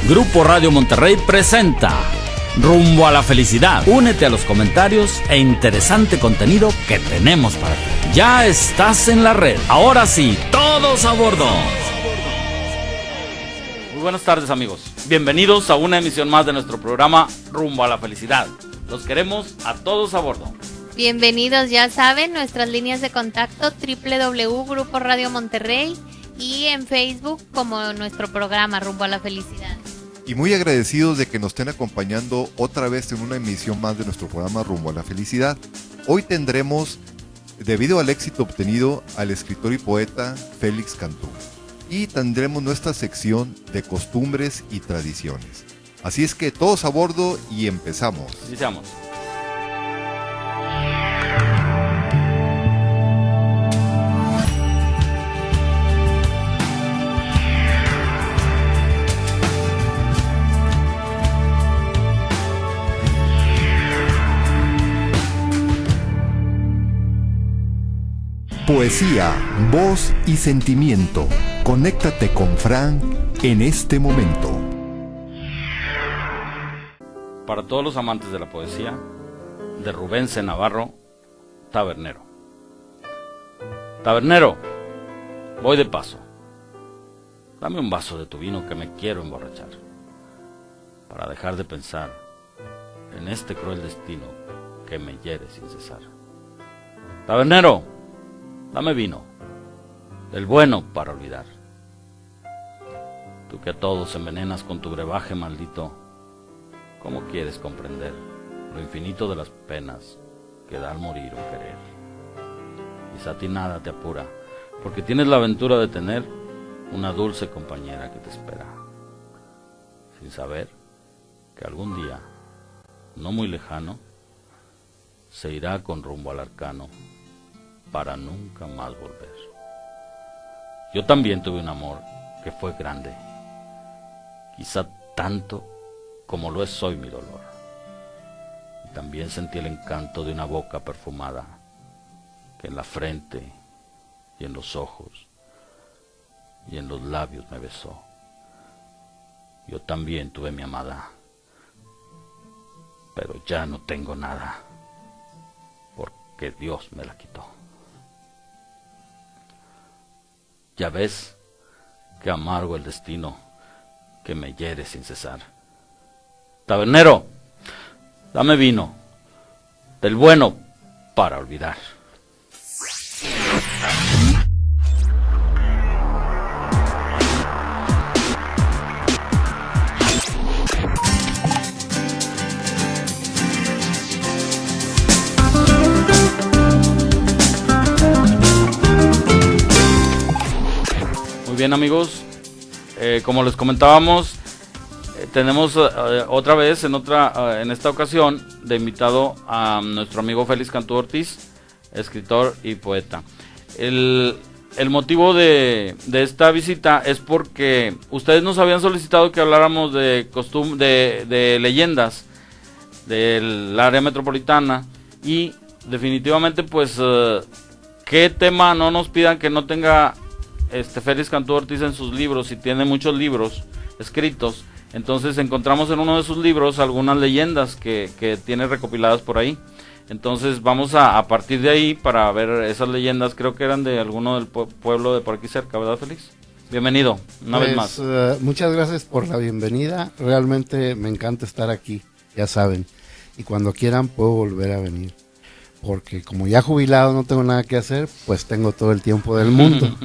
Grupo Radio Monterrey presenta Rumbo a la Felicidad. Únete a los comentarios e interesante contenido que tenemos para ti. Ya estás en la red. Ahora sí, todos a bordo. Muy buenas tardes, amigos. Bienvenidos a una emisión más de nuestro programa Rumbo a la Felicidad. Los queremos a todos a bordo. Bienvenidos, ya saben, nuestras líneas de contacto www.grupo Radio Monterrey y en Facebook como nuestro programa Rumbo a la Felicidad. Y muy agradecidos de que nos estén acompañando otra vez en una emisión más de nuestro programa Rumbo a la Felicidad. Hoy tendremos, debido al éxito obtenido, al escritor y poeta Félix Cantú. Y tendremos nuestra sección de costumbres y tradiciones. Así es que todos a bordo y empezamos. Iniciamos. Poesía, voz y sentimiento. Conéctate con Fran en este momento. Para todos los amantes de la poesía, de Rubén C. Navarro, Tabernero. Tabernero, voy de paso. Dame un vaso de tu vino que me quiero emborrachar, para dejar de pensar en este cruel destino que me hiere sin cesar. Tabernero, dame vino, del bueno para olvidar. Tú que a todos envenenas con tu brebaje maldito, ¿cómo quieres comprender lo infinito de las penas que da al morir un querer? Quizá a ti nada te apura, porque tienes la aventura de tener una dulce compañera que te espera, sin saber que algún día, no muy lejano, se irá con rumbo al arcano para nunca más volver. Yo también tuve un amor que fue grande, quizá tanto como lo es hoy mi dolor. Y también sentí el encanto de una boca perfumada que en la frente y en los ojos y en los labios me besó. Yo también tuve mi amada, pero ya no tengo nada, porque Dios me la quitó. Ya ves que amargo el destino que me hiere sin cesar. Tabernero, dame vino, del bueno para olvidar. Bien, amigos, como les comentábamos, tenemos otra vez en esta ocasión de invitado a nuestro amigo Félix Cantú Ortiz, escritor y poeta. El motivo de esta visita es porque ustedes nos habían solicitado que habláramos de leyendas del área metropolitana y definitivamente pues qué tema no nos pidan que no tenga Félix Cantú Ortiz en sus libros, y tiene muchos libros escritos. Entonces encontramos en uno de sus libros algunas leyendas que tiene recopiladas por ahí. Entonces vamos a partir de ahí para ver esas leyendas. Creo que eran de alguno del pueblo de por aquí cerca, ¿verdad, Félix? Bienvenido, una vez más. Muchas gracias por la bienvenida. Realmente me encanta estar aquí, ya saben. Y cuando quieran puedo volver a venir, porque como ya jubilado no tengo nada que hacer, pues tengo todo el tiempo del mundo.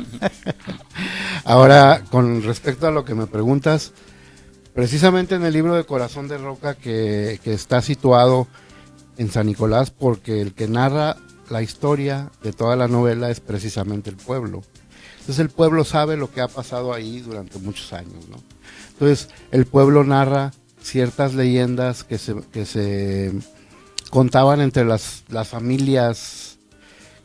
Ahora, con respecto a lo que me preguntas, precisamente en el libro de Corazón de Roca, que está situado en San Nicolás, porque el que narra la historia de toda la novela es precisamente el pueblo. Entonces el pueblo sabe lo que ha pasado ahí durante muchos años, ¿no? Entonces el pueblo narra ciertas leyendas que se contaban entre las familias,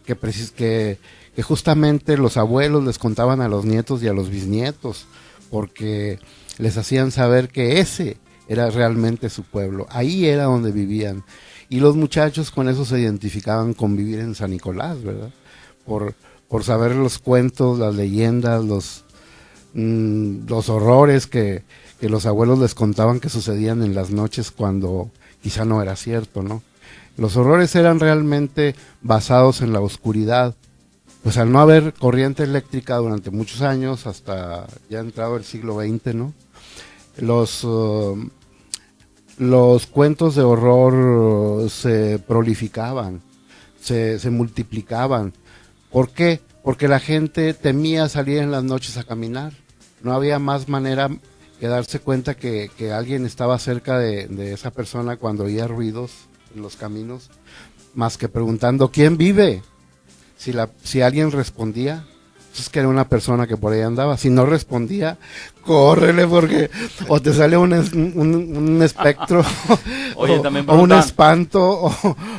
que justamente los abuelos les contaban a los nietos y a los bisnietos, porque les hacían saber que ese era realmente su pueblo, ahí era donde vivían, y los muchachos con eso se identificaban con vivir en San Nicolás, ¿verdad? Por saber los cuentos, las leyendas, los horrores que que los abuelos les contaban que sucedían en las noches cuando quizá no era cierto, ¿no? Los horrores eran realmente basados en la oscuridad, pues al no haber corriente eléctrica durante muchos años, hasta ya entrado el siglo XX, ¿no? Los cuentos de horror se prolificaban, se multiplicaban. ¿Por qué? Porque la gente temía salir en las noches a caminar. No había más manera que darse cuenta que alguien estaba cerca de esa persona cuando oía ruidos en los caminos, más que preguntando ¿quién vive? Si alguien respondía, es que era una persona que por ahí andaba. Si no respondía, córrele, porque o te sale un espectro Oye, o un espanto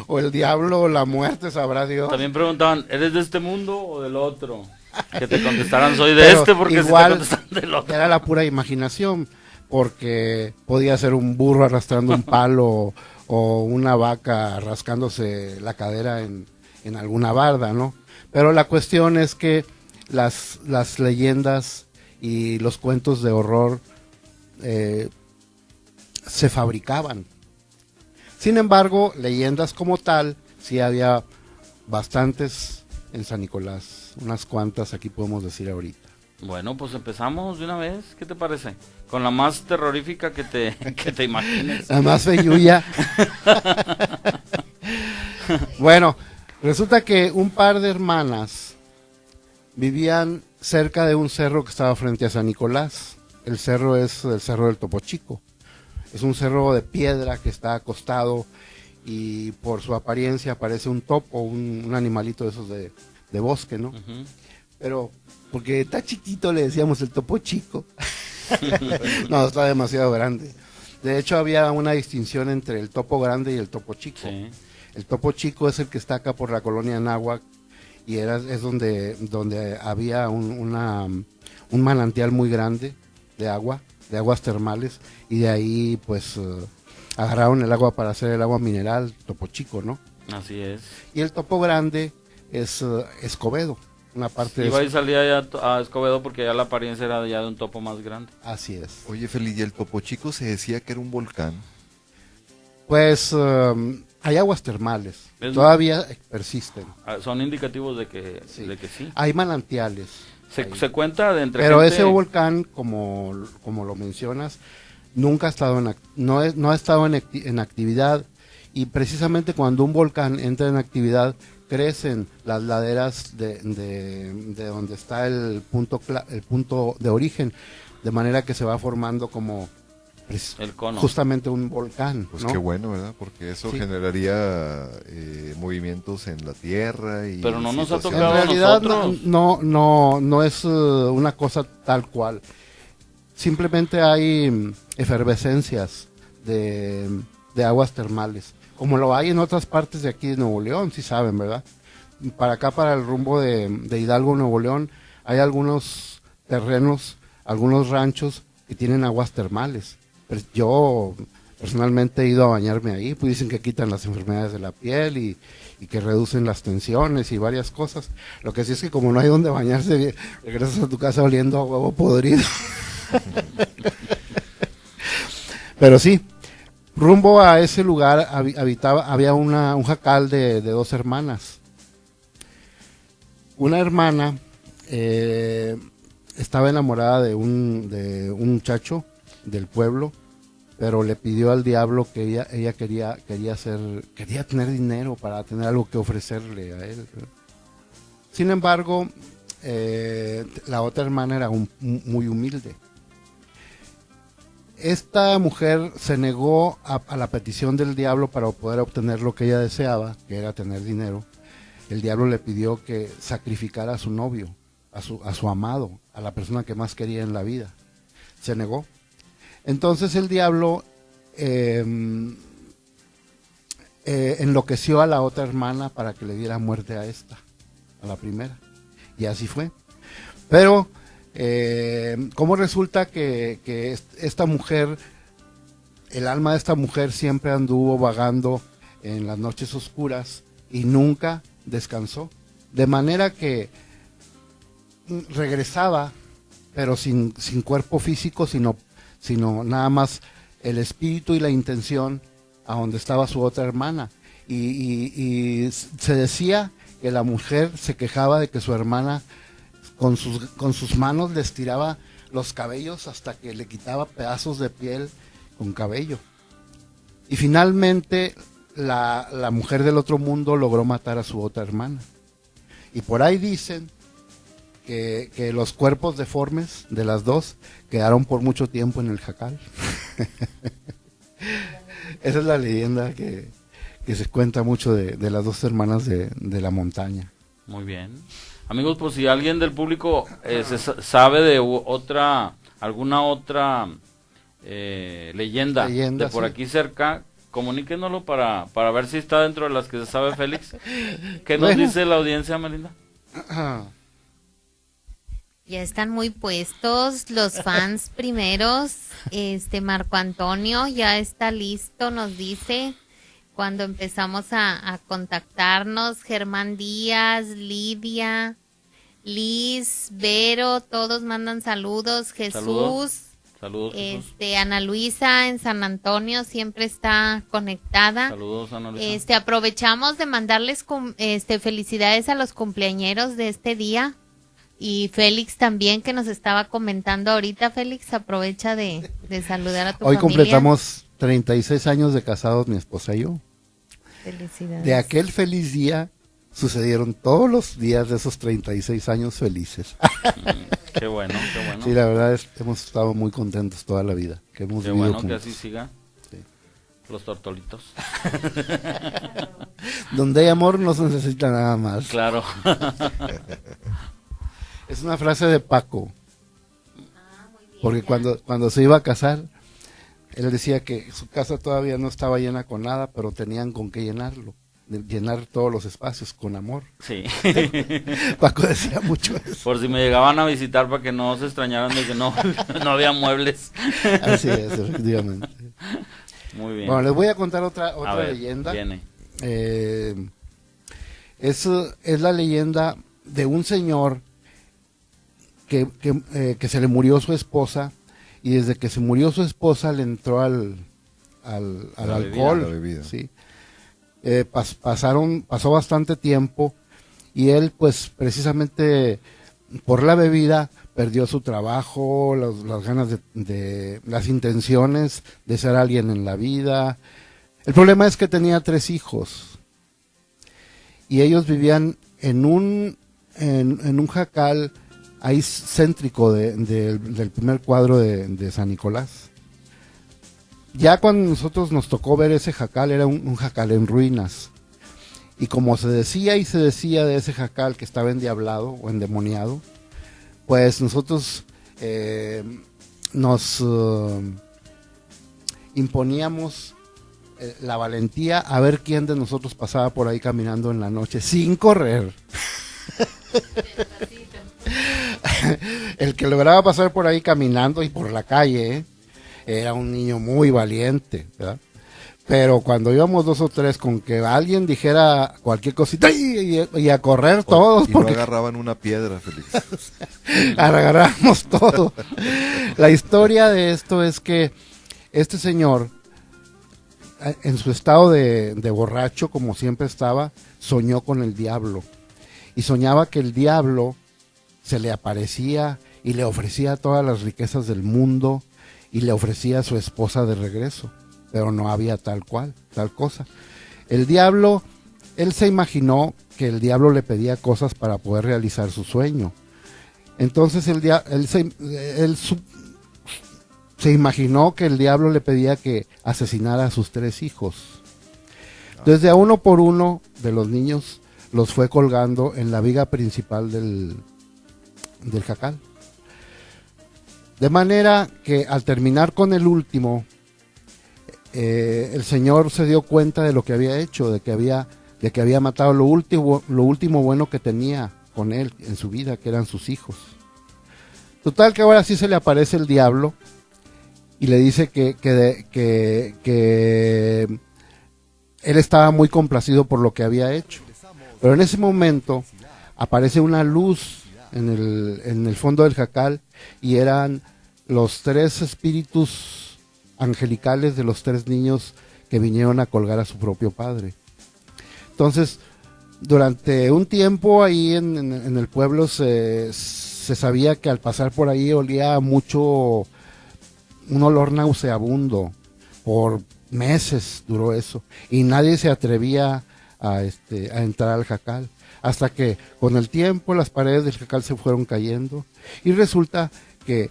o el diablo o la muerte, sabrá Dios. También preguntaban, ¿eres de este mundo o del otro? Que te contestaran, soy de este, porque igual, si te contestan del otro. era la pura imaginación, porque podía ser un burro arrastrando un palo o una vaca rascándose la cadera en alguna barda, ¿no? Pero la cuestión es que las leyendas y los cuentos de horror se fabricaban. Sin embargo, leyendas como tal, sí había bastantes en San Nicolás, unas cuantas aquí podemos decir ahorita. Bueno, pues empezamos de una vez, ¿qué te parece? Con la más terrorífica que te imagines. La más feyuya. Bueno, resulta que un par de hermanas vivían cerca de un cerro que estaba frente a San Nicolás. El cerro es el Cerro del Topo Chico. Es un cerro de piedra que está acostado y por su apariencia parece un topo, un animalito de esos de bosque, ¿no? Uh-huh. Pero porque está chiquito le decíamos el Topo Chico. No, está demasiado grande. De hecho había una distinción entre el topo grande y el topo chico. Sí. El Topo Chico es el que está acá por la colonia Anáhuac y es donde había un manantial muy grande de aguas termales, y de ahí pues agarraron el agua para hacer el agua mineral, Topo Chico, ¿no? Así es. Y el Topo Grande es Escobedo, una parte Iba y salía ya a Escobedo porque ya la apariencia era ya de un topo más grande. Así es. Oye, Feliz, ¿y el Topo Chico se decía que era un volcán? Pues hay aguas termales, todavía persisten. Son indicativos de que Sí. de que sí. Hay manantiales. Se cuenta de entre Pero gente... ese volcán, como lo mencionas, nunca ha estado no ha estado en actividad, y precisamente cuando un volcán entra en actividad crecen las laderas de donde está el punto de origen, de manera que se va formando como el cono. justamente un volcán, Pues ¿no? qué bueno, ¿verdad? Porque eso Sí. generaría movimientos en la Tierra y Pero no nos ha situaciones. tocado En realidad nosotros. no es una cosa tal cual. Simplemente hay efervescencias de aguas termales, como lo hay en otras partes de aquí de Nuevo León, si saben, ¿verdad? Para acá, para el rumbo de Hidalgo, Nuevo León, hay algunos terrenos, algunos ranchos que tienen aguas termales. Pero yo personalmente he ido a bañarme ahí, pues dicen que quitan las enfermedades de la piel y que reducen las tensiones y varias cosas. Lo que sí es que como no hay donde bañarse, regresas a tu casa oliendo a huevo podrido. Pero sí, rumbo a ese lugar había un jacal de dos hermanas. Una hermana estaba enamorada de un muchacho del pueblo, pero le pidió al diablo que ella quería tener dinero para tener algo que ofrecerle a él. Sin embargo, la otra hermana era muy humilde. Esta mujer se negó a la petición del diablo para poder obtener lo que ella deseaba, que era tener dinero. El diablo le pidió que sacrificara a su novio, a su amado, a la persona que más quería en la vida. Se negó. Entonces el diablo enloqueció a la otra hermana para que le diera muerte a la primera. Y así fue. Pero ¿cómo resulta que esta mujer, el alma de esta mujer siempre anduvo vagando en las noches oscuras y nunca descansó? De manera que regresaba, pero sin cuerpo físico, sino sino nada más el espíritu y la intención a donde estaba su otra hermana. Y se decía que la mujer se quejaba de que su hermana con sus manos le estiraba los cabellos hasta que le quitaba pedazos de piel con cabello. Y finalmente la mujer del otro mundo logró matar a su otra hermana. Y por ahí dicen que los cuerpos deformes de las dos quedaron por mucho tiempo en el jacal. Esa es la leyenda que se cuenta mucho de las dos hermanas de la montaña. Muy bien. Amigos, pues si alguien del público sabe de alguna otra leyenda de por sí. aquí cerca, comuníquenoslo para ver si está dentro de las que se sabe Félix. ¿Qué nos Bueno. dice la audiencia, Melinda? Ya están muy puestos los fans primeros. Marco Antonio ya está listo, nos dice. Cuando empezamos a contactarnos, Germán Díaz, Lidia, Liz, Vero, todos mandan saludos. Jesús, Saludos, Jesús. Ana Luisa en San Antonio siempre está conectada. Saludos, Ana Luisa. Aprovechamos de mandarles felicidades a los cumpleañeros de este día. Y Félix también, que nos estaba comentando ahorita. Félix, aprovecha de saludar a tu Hoy familia. completamos 36 años de casados, mi esposa y yo. Felicidades. De aquel feliz día sucedieron todos los días de esos 36 años felices. Qué bueno, qué bueno. Sí, la verdad hemos estado muy contentos toda la vida. Que hemos Qué vivido bueno que juntos. así siga. Sí. Los tortolitos. Donde hay amor no se necesita nada más. Claro. Es una frase de Paco. Porque cuando se iba a casar, él decía que su casa todavía no estaba llena con nada, pero tenían con qué llenarlo. Llenar todos los espacios con amor. Sí. Paco decía mucho eso. Por si me llegaban a visitar para que no se extrañaran de que no había muebles. Así es, efectivamente. Muy bien. Bueno, les voy a contar A otra ver, leyenda. viene. Es la leyenda de un señor que se le murió su esposa, y desde que se murió su esposa le entró al alcohol. la bebida. Sí. Pasó bastante tiempo, y él, pues precisamente por la bebida, perdió su trabajo, las ganas las intenciones de ser alguien en la vida. El problema es que tenía 3 hijos, y ellos vivían en un jacal ahí céntrico del primer cuadro de San Nicolás. Ya cuando nosotros nos tocó ver ese jacal, era un jacal en ruinas. Y como se decía de ese jacal que estaba endiablado o endemoniado, pues nosotros nos imponíamos la valentía a ver quién de nosotros pasaba por ahí caminando en la noche sin correr. El que lograba pasar por ahí caminando y por la calle, era un niño muy valiente, ¿verdad? Pero cuando íbamos 2 o 3, con que alguien dijera cualquier cosita y a correr todos, Y no porque agarraban una piedra, Félix. agarramos todo. La historia de esto es que este señor, en su estado de borracho, como siempre estaba, soñó con el diablo. Y soñaba que el diablo se le aparecía y le ofrecía todas las riquezas del mundo, y le ofrecía a su esposa de regreso, pero no había tal cosa. El diablo, él se imaginó que el diablo le pedía cosas para poder realizar su sueño. Entonces él se imaginó que el diablo le pedía que asesinara a sus 3 hijos. Desde a uno por uno de los niños los fue colgando en la viga principal del jacal. De manera que al terminar con el último, el señor se dio cuenta de lo que había hecho, de que había matado lo último bueno que tenía con él en su vida, que eran sus hijos. Total que ahora sí se le aparece el diablo y le dice que él estaba muy complacido por lo que había hecho. Pero en ese momento aparece una luz en el fondo del jacal, y eran los 3 espíritus angelicales de los 3 niños que vinieron a colgar a su propio padre. Entonces, durante un tiempo ahí en el pueblo se sabía que al pasar por ahí olía mucho, un olor nauseabundo. Por meses duró eso, y nadie se atrevía a entrar al jacal, hasta que con el tiempo las paredes del jacal se fueron cayendo, y resulta que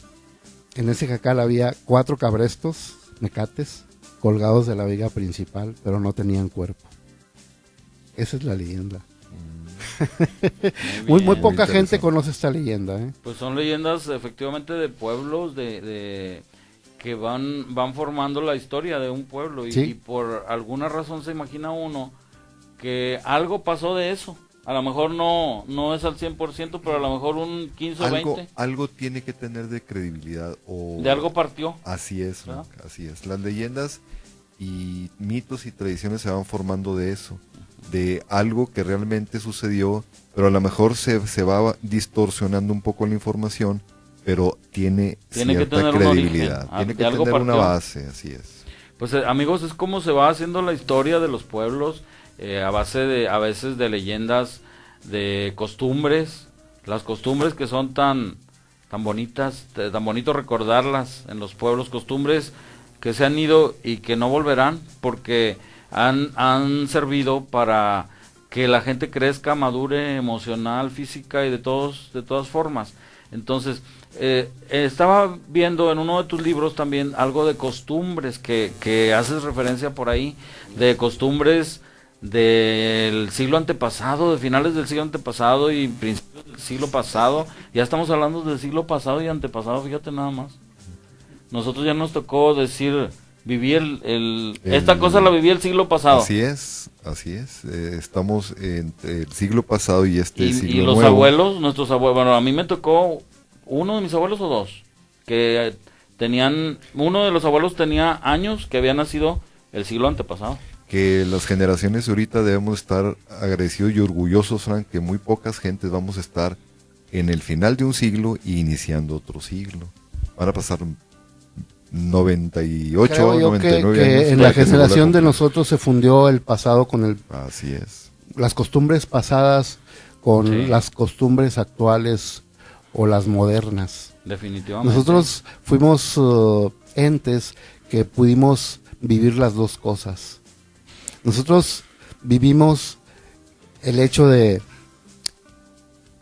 en ese jacal había 4 cabrestos, mecates, colgados de la viga principal, pero no tenían cuerpo. Esa es la leyenda. Muy poca gente conoce esta leyenda, ¿eh? Pues son leyendas efectivamente de pueblos, de que van formando la historia de un pueblo, ¿Sí? y por alguna razón se imagina uno que algo pasó de eso. A lo mejor no es al 100%, pero a lo mejor un 15 o 20. Algo tiene que tener de credibilidad. O De algo partió. Así es, ¿verdad? Frank, así es. Las leyendas y mitos y tradiciones se van formando de eso, de algo que realmente sucedió, pero a lo mejor se va distorsionando un poco la información, pero tiene que cierta tener un credibilidad, origen, tiene de que algo tener una partió. base, así es. Pues amigos, es como se va haciendo la historia de los pueblos, a base de, a veces, de leyendas, de costumbres, las costumbres que son tan bonitas, tan bonito recordarlas en los pueblos, costumbres que se han ido y que no volverán, porque han servido para que la gente crezca, madure emocional, física y de todas formas. Entonces, estaba viendo en uno de tus libros también algo de costumbres que haces referencia por ahí, de costumbres del siglo antepasado, de finales del siglo antepasado y principios del siglo pasado. Ya estamos hablando del siglo pasado y antepasado, fíjate nada más. Nosotros ya nos tocó decir, viví esta cosa la viví el siglo pasado. Así es, estamos entre el siglo pasado y siglo y los nuevo. abuelos, nuestros abuelos, bueno, a mí me tocó uno de mis abuelos o 2, que uno de los abuelos tenía años que había nacido el siglo antepasado. Que las generaciones de ahorita debemos estar agradecidos y orgullosos, Frank, que muy pocas gentes vamos a estar en el final de un siglo y iniciando otro siglo. Van a pasar 98, Creo yo 99 que años. en la generación de nosotros se fundió el pasado con Así es. las costumbres pasadas con Sí. las costumbres actuales o las modernas. Definitivamente. Nosotros fuimos entes que pudimos vivir las dos cosas. Nosotros vivimos el hecho de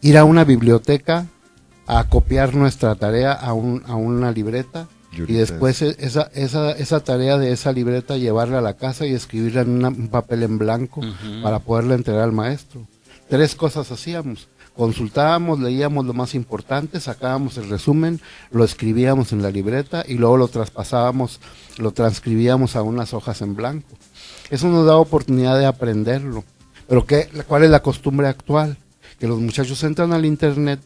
ir a una biblioteca a copiar nuestra tarea a una libreta y después esa tarea de esa libreta llevarla a la casa y escribirla en un papel en blanco para poderla entregar al maestro. 3 cosas hacíamos. Consultábamos, leíamos lo más importante, sacábamos el resumen, lo escribíamos en la libreta y luego lo traspasábamos, lo transcribíamos a unas hojas en blanco. Eso nos da oportunidad de aprenderlo. Pero ¿cuál es la costumbre actual? Que los muchachos entran al internet,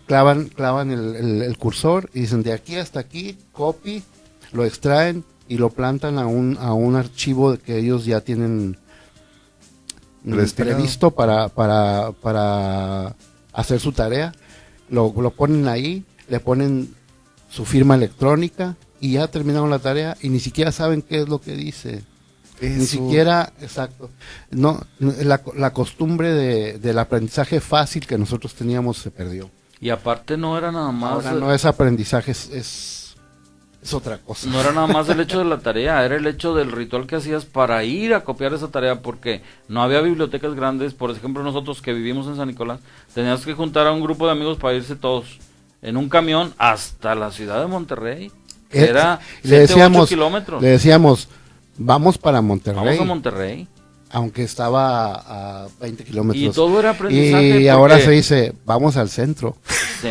clavan el cursor y dicen de aquí hasta aquí, copy, lo extraen y lo plantan a un archivo que ellos ya tienen previsto para hacer su tarea. Lo ponen ahí, le ponen su firma electrónica y ya terminaron la tarea y ni siquiera saben qué es lo que dice. Eso. Ni siquiera, exacto. No, la costumbre del aprendizaje fácil que nosotros teníamos se perdió. Y aparte no era nada más... Ahora no es aprendizaje, es otra cosa. No era nada más el hecho de la tarea, era el hecho del ritual que hacías para ir a copiar esa tarea, porque no había bibliotecas grandes. Por ejemplo, nosotros que vivimos en San Nicolás, tenías que juntar a un grupo de amigos para irse todos en un camión hasta la ciudad de Monterrey. Era 7-8 kilómetros. Le decíamos, vamos para Monterrey. Vamos a Monterrey. Aunque estaba a 20 kilómetros. Y todo era aprendizaje. Y porque... ahora se dice, vamos al centro. Sí.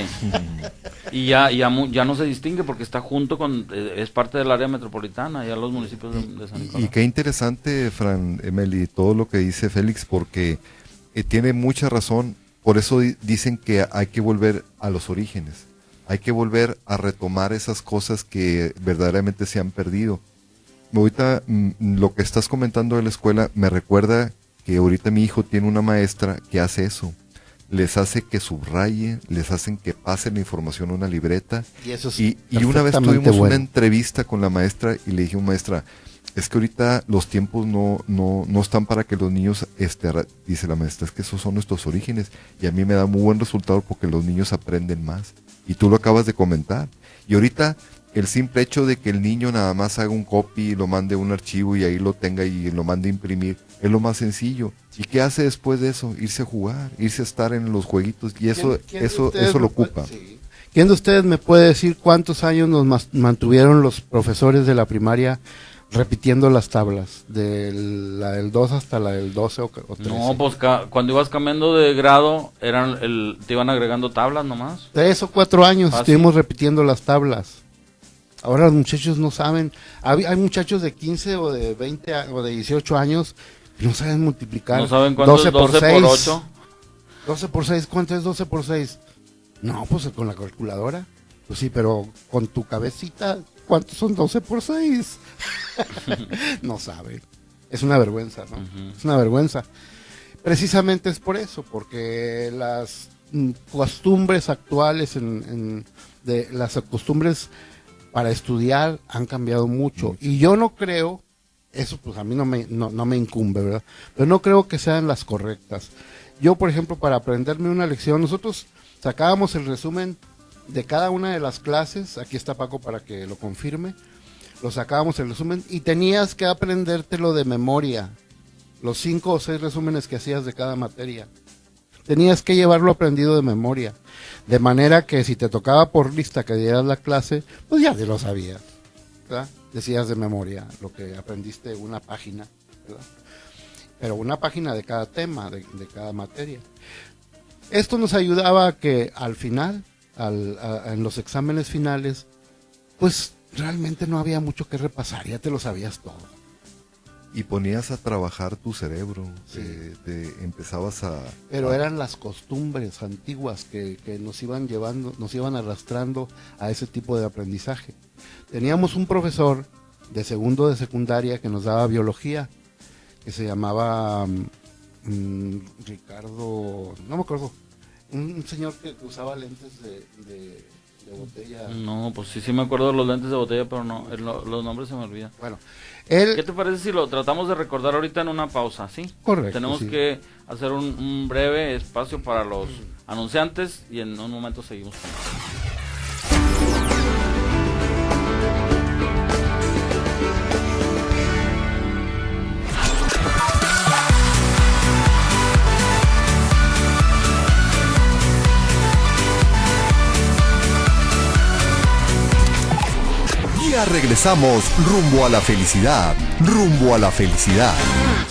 Y ya no se distingue porque está junto con, es parte del área metropolitana, ya los municipios de San Nicolás. Y qué interesante, Fran, Emily, todo lo que dice Félix, porque tiene mucha razón. Por eso dicen que hay que volver a los orígenes. Hay que volver a retomar esas cosas que verdaderamente se han perdido. Ahorita lo que estás comentando de la escuela me recuerda que ahorita mi hijo tiene una maestra que hace eso. les hace que subrayen, les hacen que pasen la información a una libreta. Y eso es Y una vez perfectamente tuvimos una bueno. entrevista con la maestra y le dije, maestra, es que ahorita los tiempos no están para que los niños, dice la maestra, es que esos son nuestros orígenes y a mí me da muy buen resultado porque los niños aprenden más. Y tú lo acabas de comentar. Y ahorita el simple hecho de que el niño nada más haga un copy y lo mande a un archivo y ahí lo tenga y lo mande a imprimir, es lo más sencillo. ¿Y qué hace después de eso? Irse a jugar, irse a estar en los jueguitos y eso eso lo ocupa. Sí. ¿Quién de ustedes me puede decir cuántos años nos mantuvieron los profesores de la primaria repitiendo las tablas? De la del 2 hasta la del 12 o 13. No, pues cuando ibas cambiando de grado, te iban agregando tablas nomás. 3 o 4 años Fácil. estuvimos repitiendo las tablas. Ahora los muchachos no saben. Hay muchachos de 15 o de 20 o de 18 años que no saben multiplicar. No saben cuánto es 12 por 8. 12 por 6, ¿cuánto es 12 por 6? No, pues con la calculadora. Pues sí, pero con tu cabecita, ¿cuántos son 12 por 6? No saben. Es una vergüenza, ¿no? Es una vergüenza. Precisamente es por eso, porque las costumbres actuales, de las costumbres para estudiar han cambiado mucho. Y yo no creo, eso pues a mí no me incumbe, ¿verdad? Pero no creo que sean las correctas. Yo, por ejemplo, para aprenderme una lección, nosotros sacábamos el resumen de cada una de las clases, aquí está Paco para que lo confirme, lo sacábamos el resumen y tenías que aprendértelo de memoria, los 5 o 6 resúmenes que hacías de cada materia. Tenías que llevarlo aprendido de memoria, de manera que si te tocaba por lista que dieras la clase, pues ya te lo sabías, ¿verdad? Decías de memoria lo que aprendiste una página, ¿verdad? Pero una página de cada tema, de cada materia. Esto nos ayudaba a que al final, en los exámenes finales, pues realmente no había mucho que repasar, ya te lo sabías todo. Y ponías a trabajar tu cerebro, Sí. empezabas a... Pero eran las costumbres antiguas que nos iban llevando, nos iban arrastrando a ese tipo de aprendizaje. Teníamos un profesor de segundo de secundaria que nos daba biología, que se llamaba Ricardo, no me acuerdo, un señor que usaba lentes de botella. No, pues sí me acuerdo de los lentes de botella, pero no, los nombres se me olvidan. Bueno, ¿Qué él, te parece si lo tratamos de recordar ahorita en una pausa, sí? correcto, Tenemos sí. que hacer un breve espacio para los anunciantes y en un momento seguimos con eso. Ya regresamos rumbo a la felicidad, rumbo a la felicidad.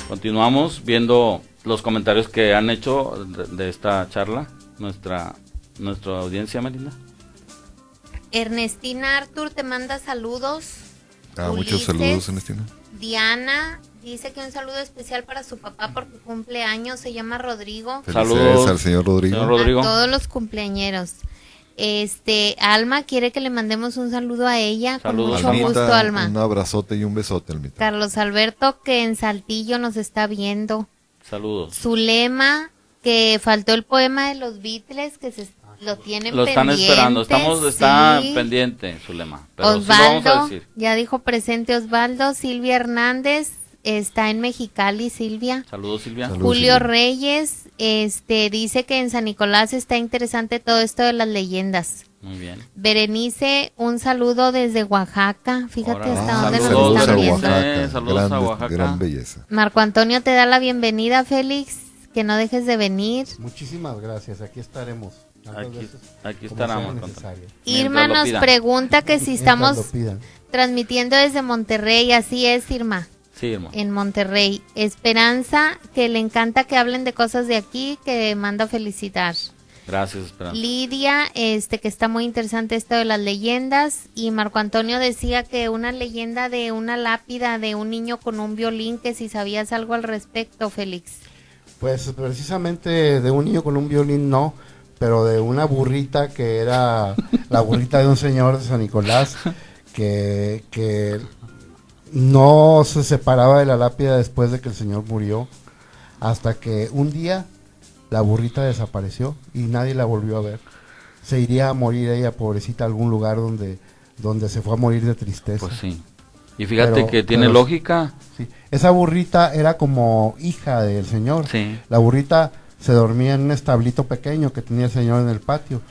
Continuamos viendo los comentarios que han hecho de esta charla, nuestra audiencia, Melinda. Ernestina Artur te manda saludos. muchos Ulises, saludos, Ernestina. Diana dice que un saludo especial para su papá porque cumple años, se llama Rodrigo. Felicidades Saludos, al señor Rodrigo. señor Rodrigo. A todos los cumpleañeros. Alma quiere que le mandemos un saludo a ella. Saludos, con mucho gusto, Alma. Un abrazote y un besote, Almita. Carlos Alberto, que en Saltillo nos está viendo. Saludos. Zulema, que faltó el poema de los Beatles, que lo tienen Lo están pendiente. esperando, está sí. pendiente su lema. Pero sí lo vamos a Osvaldo, decir. ya dijo presente Osvaldo. Silvia Hernández, está en Mexicali, Silvia. Saludos, Silvia. Saludos. Julio Silvia. Reyes, dice que en San Nicolás está interesante todo esto de las leyendas. Muy bien. Berenice, un saludo desde Oaxaca. Fíjate Órale. hasta dónde nos Saludos están a viendo. Oaxaca. Saludos a Oaxaca. Gran belleza. Marco Antonio te da la bienvenida, Félix. Que no dejes de venir. Muchísimas gracias, aquí estaremos. tantas Aquí veces aquí como estará sea Marco Antonio. necesario. Irma Mientras lo nos pidan. pregunta que si Mientras estamos lo pidan. transmitiendo desde Monterrey. Así es, Irma. Sí, hermano. En Monterrey. Esperanza, que le encanta que hablen de cosas de aquí, que manda felicitar. Gracias, Esperanza. Lidia, que está muy interesante esto de las leyendas. Y Marco Antonio decía que una leyenda de una lápida de un niño con un violín, que si sabías algo al respecto, Félix. Pues precisamente de un niño con un violín no, pero de una burrita que era la burrita de un señor de San Nicolás que no se separaba de la lápida después de que el señor murió, hasta que un día la burrita desapareció y nadie la volvió a ver. Se iría a morir ella, pobrecita, a algún lugar donde se fue a morir de tristeza. Pues sí. Y fíjate que tiene lógica. Sí. Esa burrita era como hija del señor. Sí. La burrita se dormía en un establito pequeño que tenía el señor en el patio.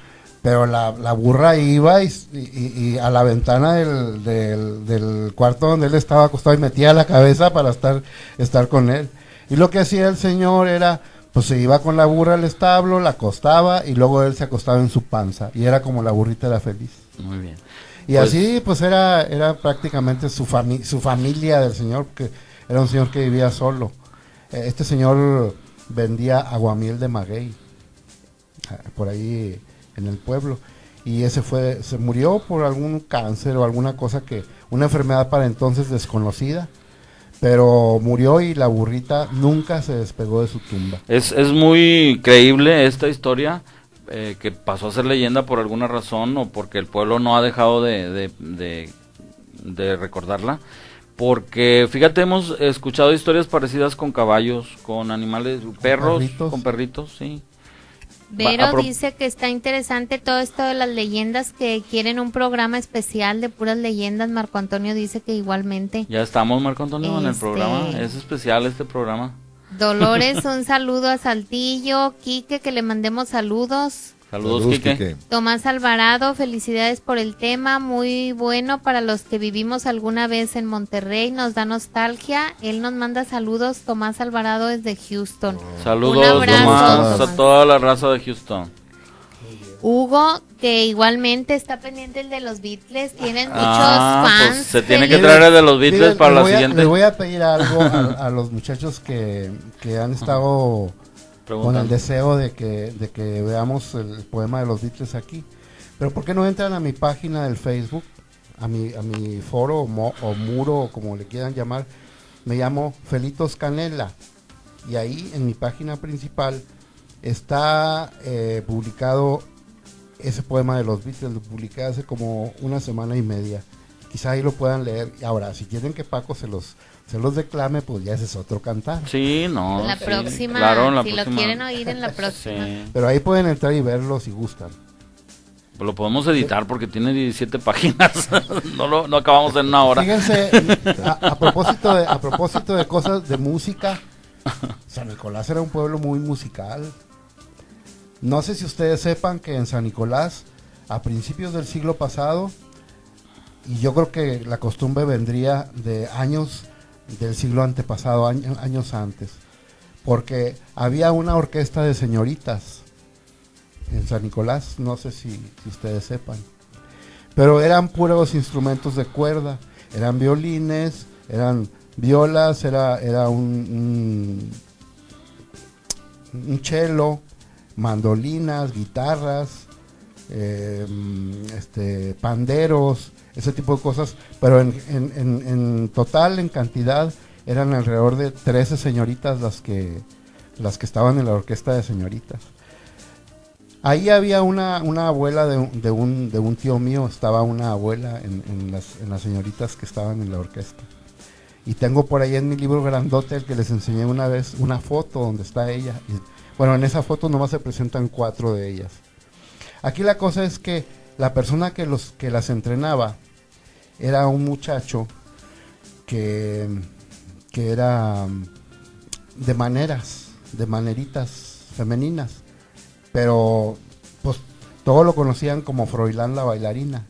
Pero la burra iba y a la ventana del cuarto donde él estaba acostado y metía la cabeza para estar con él. Y lo que hacía el señor era, pues se iba con la burra al establo, la acostaba y luego él se acostaba en su panza. Y era como la burrita era feliz. Muy bien. Y pues, así pues era prácticamente su familia del señor, porque era un señor que vivía solo. Este señor vendía aguamiel de maguey por ahí en el pueblo, y se murió por algún cáncer o alguna cosa una enfermedad para entonces desconocida, pero murió y la burrita nunca se despegó de su tumba. Es muy creíble esta historia, que pasó a ser leyenda por alguna razón, o porque el pueblo no ha dejado de recordarla, porque fíjate, hemos escuchado historias parecidas con caballos, con animales, perros, con perritos, sí. Vero dice que está interesante todo esto de las leyendas, que quieren un programa especial de puras leyendas. Marco Antonio dice que igualmente. Ya estamos, Marco Antonio, en el programa. Es especial este programa. Dolores, un saludo a Saltillo. Quique, que le mandemos saludos. Saludos, Quique. Tomás Alvarado, felicidades por el tema, muy bueno para los que vivimos alguna vez en Monterrey, nos da nostalgia. Él nos manda saludos, Tomás Alvarado desde Houston. Saludos, Tomás, a toda la raza de Houston. Hugo, que igualmente está pendiente el de los Beatles, tienen muchos fans. Pues se tiene que traer el de los Beatles para la siguiente. Le voy a pedir algo a los muchachos que han estado con el deseo de que veamos el poema de los Beatles aquí. Pero ¿por qué no entran a mi página del Facebook, a mi foro o muro, o como le quieran llamar? Me llamo Felitos Canela, y ahí en mi página principal está publicado ese poema de los Beatles. Lo publiqué hace como una semana y media. Quizá ahí lo puedan leer. Ahora, si quieren que Paco se los declame, pues ya ese es otro cantar. Sí, no. La próxima, claro, si lo quieren oír en la próxima. Sí. Pero ahí pueden entrar y verlo si gustan. Pues lo podemos editar porque tiene 17 páginas. no acabamos en una hora. Fíjense, a propósito de cosas de música, San Nicolás era un pueblo muy musical. No sé si ustedes sepan que en San Nicolás, a principios del siglo pasado, y yo creo que la costumbre vendría de años del siglo antepasado, años antes, porque había una orquesta de señoritas en San Nicolás, no sé si ustedes sepan, pero eran puros instrumentos de cuerda, eran violines, eran violas, era un cello, mandolinas, guitarras, panderos, ese tipo de cosas, pero en total, en cantidad, eran alrededor de 13 señoritas las que estaban en la orquesta de señoritas. Ahí había una abuela de un tío mío, estaba una abuela en las señoritas que estaban en la orquesta. Y tengo por ahí en mi libro grandote, el que les enseñé una vez, una foto donde está ella. Bueno, en esa foto nomás se presentan 4 de ellas. Aquí la cosa es que la persona que las entrenaba era un muchacho que era de maneritas femeninas, pero pues todos lo conocían como Froilán la bailarina.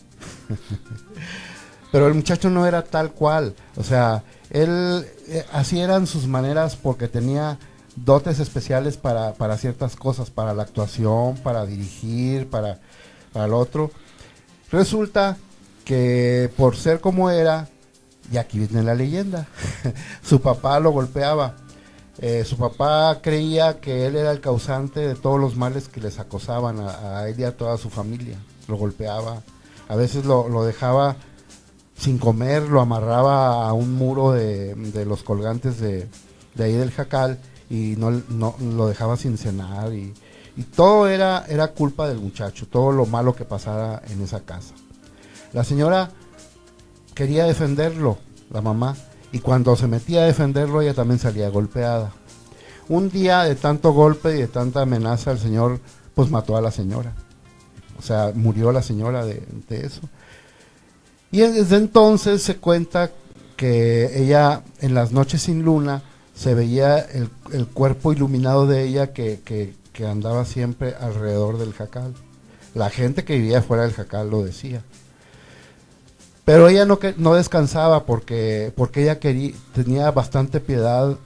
Pero el muchacho no era tal cual, o sea, él así eran sus maneras porque tenía dotes especiales para ciertas cosas, para la actuación, para dirigir, para lo otro. Resulta que por ser como era, y aquí viene la leyenda, su papá lo golpeaba. Su papá creía que él era el causante de todos los males que les acosaban a él y a toda su familia. Lo golpeaba, a veces lo dejaba sin comer, lo amarraba a un muro de los colgantes de ahí del jacal, y no lo dejaba sin cenar, y todo era culpa del muchacho, todo lo malo que pasara en esa casa. La señora quería defenderlo, la mamá, y cuando se metía a defenderlo ella también salía golpeada. un día de tanto golpe y de tanta amenaza, el señor pues mató a la señora. O sea, murió la señora de eso. Y desde entonces se cuenta que ella, en las noches sin luna, se veía el cuerpo iluminado de ella que andaba siempre alrededor del jacal. La gente que vivía fuera del jacal lo decía. Pero ella no descansaba porque ella tenía bastante piedad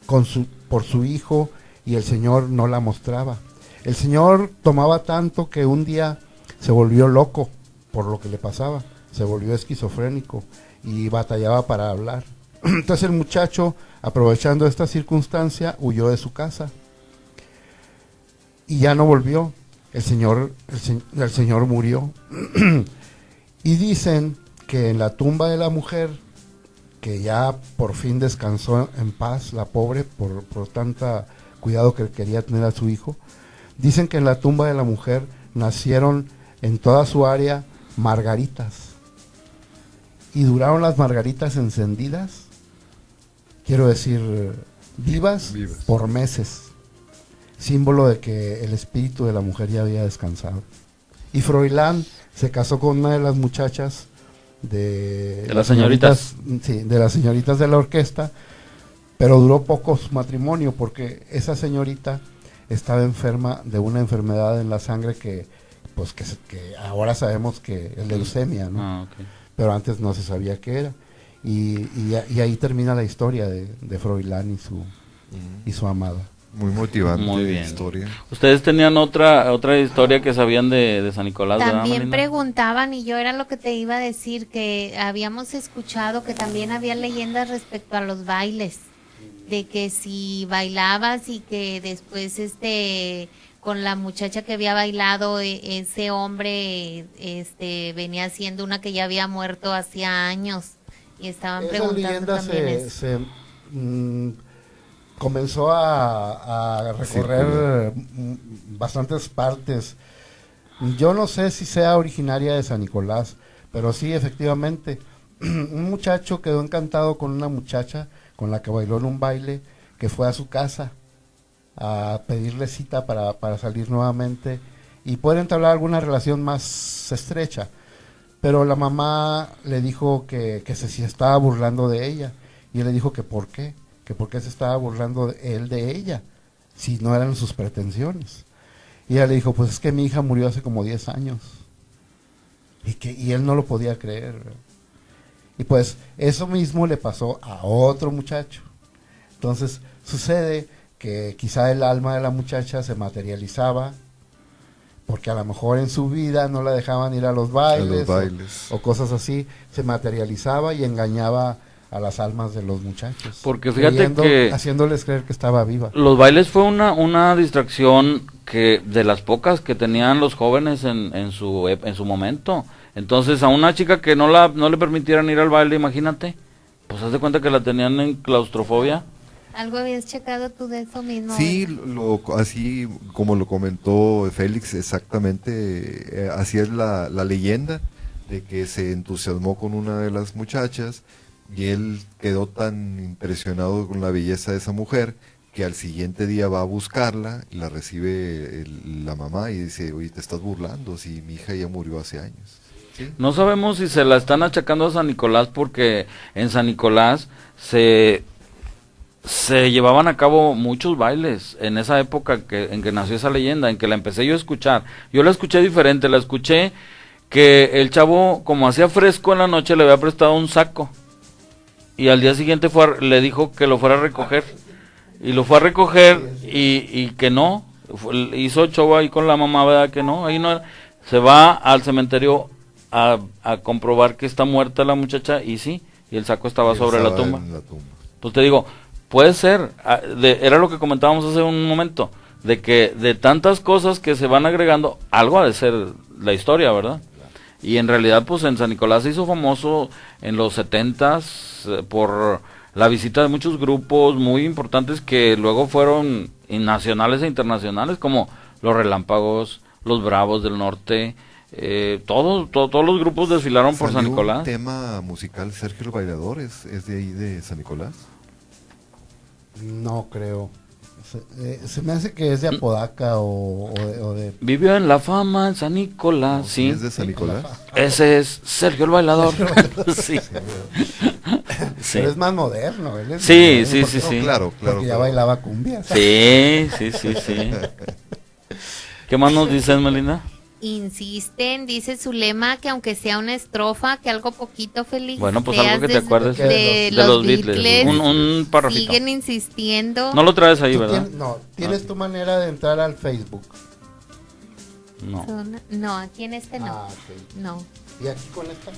por su hijo, y el Señor no la mostraba. El Señor tomaba tanto que un día se volvió loco por lo que le pasaba, se volvió esquizofrénico y batallaba para hablar. Entonces el muchacho, aprovechando esta circunstancia, huyó de su casa y ya no volvió. El señor murió. Y dicen que en la tumba de la mujer, que ya por fin descansó en paz, la pobre, por tanta cuidado que quería tener a su hijo, dicen que en la tumba de la mujer nacieron en toda su área margaritas, y duraron las margaritas encendidas, quiero decir, vivas por meses, símbolo de que el espíritu de la mujer ya había descansado. Y Froilán se casó con una de las muchachas de las señoritas. Sí, de las señoritas de la orquesta, pero duró poco su matrimonio porque esa señorita estaba enferma de una enfermedad en la sangre que ahora sabemos que es leucemia, ¿no? Okay. Pero antes no se sabía qué era. Y ahí termina la historia de Froilán y su amada. Muy motivante. Muy bien. Historia. Ustedes tenían otra historia que sabían de San Nicolás. También preguntaban, y yo era lo que te iba a decir, que habíamos escuchado que también había leyendas respecto a los bailes, de que si bailabas y que después con la muchacha que había bailado, ese hombre venía siendo una que ya había muerto hacía años, y estaban preguntando también eso. Comenzó a recorrer bastantes partes. Yo no sé si sea originaria de San Nicolás, pero sí, efectivamente, un muchacho quedó encantado con una muchacha con la que bailó en un baile, que fue a su casa a pedirle cita para salir nuevamente y poder entablar alguna relación más estrecha. Pero la mamá le dijo que se estaba burlando de ella, y él le dijo que por qué se estaba burlando él de ella, si no eran sus pretensiones. Y ella le dijo, pues es que mi hija murió hace como 10 años. Y él no lo podía creer. Y pues eso mismo le pasó a otro muchacho. Entonces sucede que quizá el alma de la muchacha se materializaba, porque a lo mejor en su vida no la dejaban ir a los bailes. O cosas así, se materializaba y engañaba a las almas de los muchachos. Porque fíjate haciéndoles creer que estaba viva. Los bailes fue una distracción que de las pocas que tenían los jóvenes en su momento. Entonces a una chica que no le permitieran ir al baile, imagínate, pues haz de cuenta que la tenían en claustrofobia. ¿Algo habías checado tú de eso mismo? Sí, así como lo comentó Félix, exactamente, así es la leyenda, de que se entusiasmó con una de las muchachas, y él quedó tan impresionado con la belleza de esa mujer que al siguiente día va a buscarla, y la recibe la mamá y dice, oye, te estás burlando, si mi hija ya murió hace años. ¿Sí? No sabemos si se la están achacando a San Nicolás, porque en San Nicolás se llevaban a cabo muchos bailes en esa época en que nació esa leyenda, en que la empecé yo a escuchar. Yo la escuché diferente, la escuché que el chavo, como hacía fresco en la noche, le había prestado un saco, y al día siguiente le dijo que lo fuera a recoger, y lo fue a recoger, y que no, hizo show ahí con la mamá, ¿verdad? Que no, ahí no, se va al cementerio a comprobar que está muerta la muchacha, y sí, y el saco estaba sobre la tumba. Pues te digo, puede ser, era lo que comentábamos hace un momento, de que de tantas cosas que se van agregando, algo ha de ser la historia, ¿verdad? Y en realidad, pues en San Nicolás se hizo famoso en los 70s por la visita de muchos grupos muy importantes que luego fueron nacionales e internacionales, como los Relámpagos, los Bravos del Norte, todos los grupos desfilaron por San Nicolás. Un tema musical, Sergio el Bailador, ¿es de ahí de San Nicolás? No creo. Se me hace que es de Apodaca o de Vivió en la fama en San Nicolás, sí. ¿Es de San Nicolás? Ese es Sergio el Bailador. Sí. Sí. Pero es más moderno, él es Sí, moderno, sí, porque- sí, sí. Claro, claro. porque ya claro. bailaba cumbia. Sí, sí, sí, sí. ¿Qué más nos dicen, Melinda? Insisten, dice su lema, que aunque sea una estrofa, que algo poquito feliz. Bueno, pues algo que te seas acuerdes de de los Beatles. Beatles. Un parrafito. Siguen insistiendo. No lo traes ahí, Tú ¿verdad? tienes tu manera de entrar al Facebook. No. No, aquí en este no. Ah, ok. No. ¿Y aquí con esta?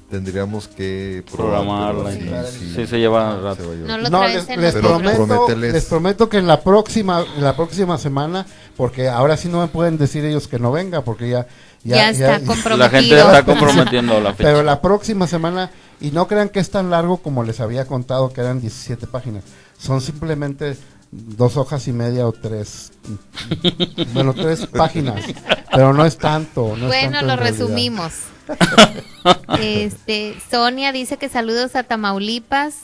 Tendríamos que Programarla. pero y- Sí, se lleva se rato. va a llevar. No lo No, traes en les el Pero libro. promételes. les prometo que en la próxima semana, porque ahora sí no me pueden decir ellos que no venga, porque Ya está comprometido. La gente está comprometiendo la fecha. Pero la próxima semana, y no crean que es tan largo como les había contado, que eran 17 páginas. Son simplemente 2 hojas y media o 3. Bueno, 3 páginas. Pero no es tanto. No es Bueno, tanto lo en realidad. resumimos. Sonia dice que saludos a Tamaulipas.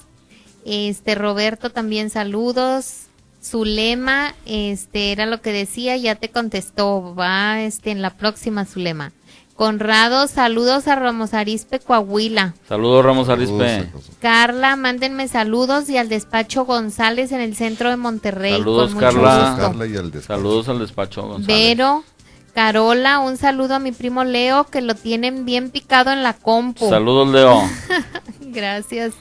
Roberto también saludos. Zulema, era lo que decía, ya te contestó, va en la próxima Zulema. Conrado, saludos a Ramos Arizpe, Coahuila. Saludos, Ramos Arizpe. Saludos. Carla, mándenme saludos y al despacho González en el centro de Monterrey. Saludos, con mucho Carla. gusto. Carla y al despacho. Saludos al despacho González. Vero, Carola, un saludo a mi primo Leo, que lo tienen bien picado en la compu. Saludos, Leo. Gracias.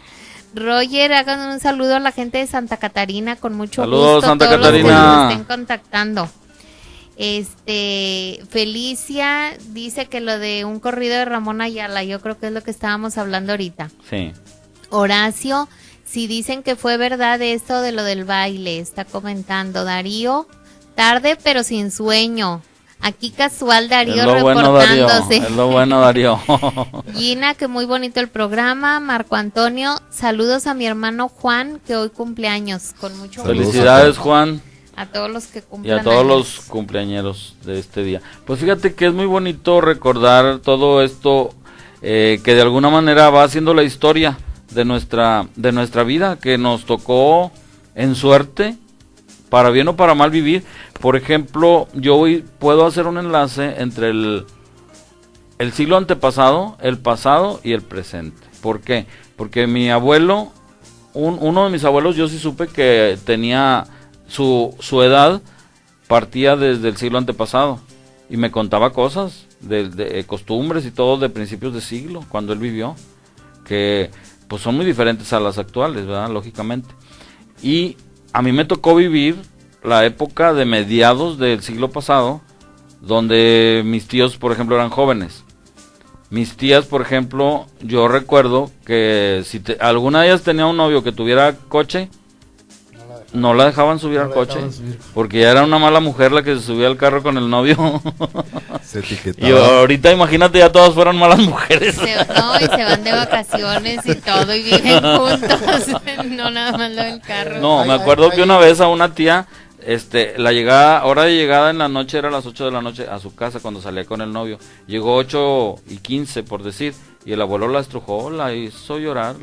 Roger, hagan un saludo a la gente de Santa Catarina con mucho Saludos, gusto. Santa todos los que Catarina. nos estén contactando. Felicia dice que lo de un corrido de Ramón Ayala, yo creo que es lo que estábamos hablando ahorita. Sí. Horacio, si dicen que fue verdad esto de lo del baile, está comentando. Darío, tarde pero sin sueño. Aquí casual Darío Es lo bueno, Darío. reportándose. Es lo bueno, Darío. Gina, que muy bonito el programa. Marco Antonio, saludos a mi hermano Juan, que hoy cumpleaños. Con mucho gusto. Felicidades, Juan. A todos los que Y cumplan a todos años. los cumpleañeros de este día. Pues fíjate que es muy bonito recordar todo esto que de alguna manera va haciendo la historia de nuestra vida, que nos tocó en suerte, para bien o para mal vivir. Por ejemplo, yo hoy puedo hacer un enlace entre el siglo antepasado, el pasado y el presente. ¿Por qué? Porque mi abuelo, uno de mis abuelos, yo sí supe que tenía su edad, partía desde el siglo antepasado y me contaba cosas de costumbres y todo de principios de siglo, cuando él vivió, que pues son muy diferentes a las actuales, ¿verdad? Lógicamente. Y a mí me tocó vivir la época de mediados del siglo pasado, donde mis tíos, por ejemplo, eran jóvenes. Mis tías, por ejemplo, yo recuerdo que si alguna de ellas tenía un novio que tuviera coche, no la dejaban subir No al la coche, dejaban subir. porque ya era una mala mujer la que se subía al carro con el novio. Se Y etiquetaba. ahorita imagínate, ya todas fueran malas mujeres. Y se van de vacaciones y todo y viven juntos. No nada más lo del carro. No, me acuerdo que una vez a una tía, hora de llegada en la noche era a las 8 de la noche a su casa cuando salía con el novio. Llegó 8:15 por decir, y el abuelo la estrujó, la hizo llorar.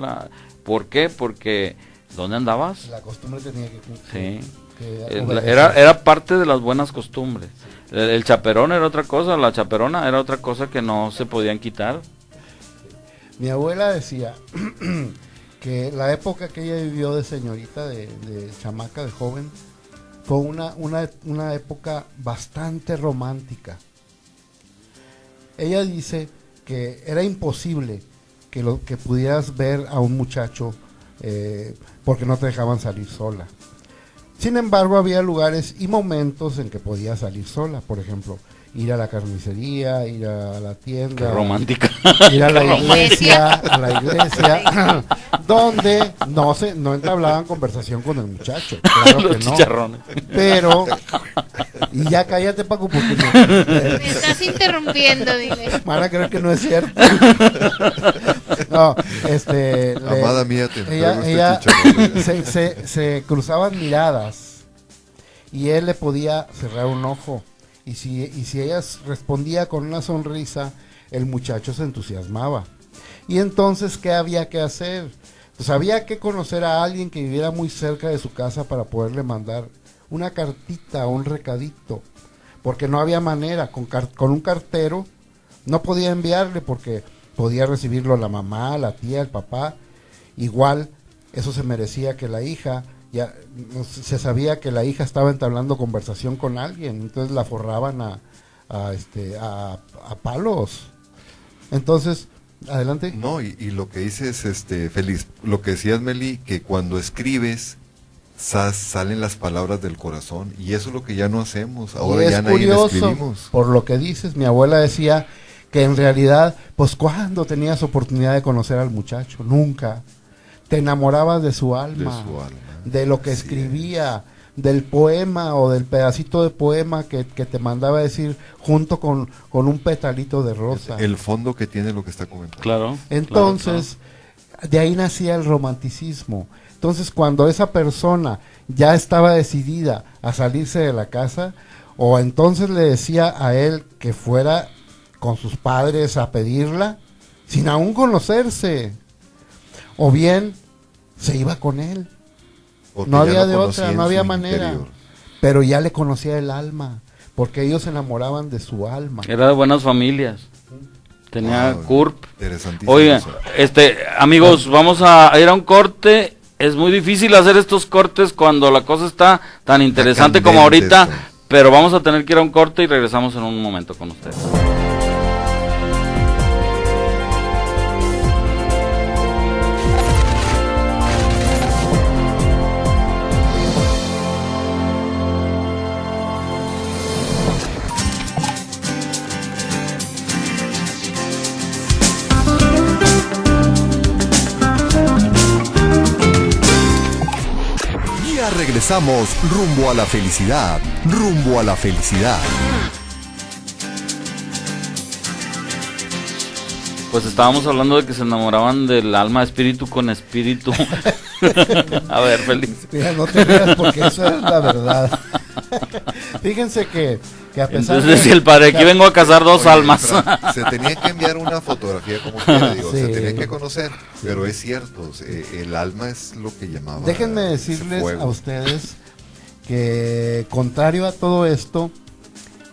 ¿Por qué? Porque, ¿dónde andabas? La costumbre tenía que Sí. que obedecer. Era parte de las buenas costumbres. El chaperón era otra cosa, la chaperona era otra cosa que no se podían quitar. Mi abuela decía que la época que ella vivió de señorita, de chamaca, de joven, fue una época bastante romántica. Ella dice que era imposible que pudieras ver a un muchacho porque no te dejaban salir sola. Sin embargo, había lugares y momentos en que podías salir sola, por ejemplo, ir a la carnicería, ir a la tienda, Qué romántica. ir a la iglesia. iglesia, donde no entablaban conversación con el muchacho, claro Los que no, chicharrones. pero, y ya cállate Paco, porque Me estás interrumpiendo, dile. van a creer que no es cierto. No, Amada mía, te entrego ella chicharrón. se cruzaban miradas y él le podía cerrar un ojo y si ella respondía con una sonrisa, el muchacho se entusiasmaba. Y entonces, ¿qué había que hacer? Pues había que conocer a alguien que viviera muy cerca de su casa para poderle mandar una cartita o un recadito, porque no había manera, con un cartero no podía enviarle porque podía recibirlo la mamá, la tía, el papá, igual eso se merecía que la hija, ya se sabía que la hija estaba entablando conversación con alguien, entonces la forraban a palos. Entonces, adelante. No, y lo que dices, Feliz, lo que decías, Meli, que cuando escribes salen las palabras del corazón, y eso es lo que ya no hacemos, ahora ya nadie escribimos. Por lo que dices, mi abuela decía que en realidad, pues ¿cuándo tenías oportunidad de conocer al muchacho? Nunca. Te enamorabas de su alma, de lo que escribía, del poema o del pedacito de poema que te mandaba decir junto con un petalito de rosa. El fondo que tiene lo que está comentando. Claro. Entonces, de ahí nacía el romanticismo. Entonces, cuando esa persona ya estaba decidida a salirse de la casa, o entonces le decía a él que fuera con sus padres a pedirla, sin aún conocerse, o bien se iba con él. Porque No había ya de conocía otra, en no había su manera. interior. Pero ya le conocía el alma, porque ellos se enamoraban de su alma. Era de buenas familias. Tenía Wow, CURP. interesantísimo Oigan, eso. amigos, vamos a ir a un corte. Es muy difícil hacer estos cortes cuando la cosa está tan interesante candente como ahorita, esto. pero vamos a tener que ir a un corte y regresamos en un momento con ustedes. Ya regresamos rumbo a la felicidad, rumbo a la felicidad. Pues estábamos hablando de que se enamoraban del alma espíritu con espíritu. A ver, Félix. Mira, no te rías porque eso es la verdad. Fíjense que a pesar Entonces decía el padre, aquí vengo a cazar dos Oye, almas. Fran, se tenía que enviar una fotografía como quiera, digo, se Sí. tenía que conocer, pero es cierto, el alma es lo que llamaba. Déjenme ese decirles fuego. a ustedes que contrario a todo esto,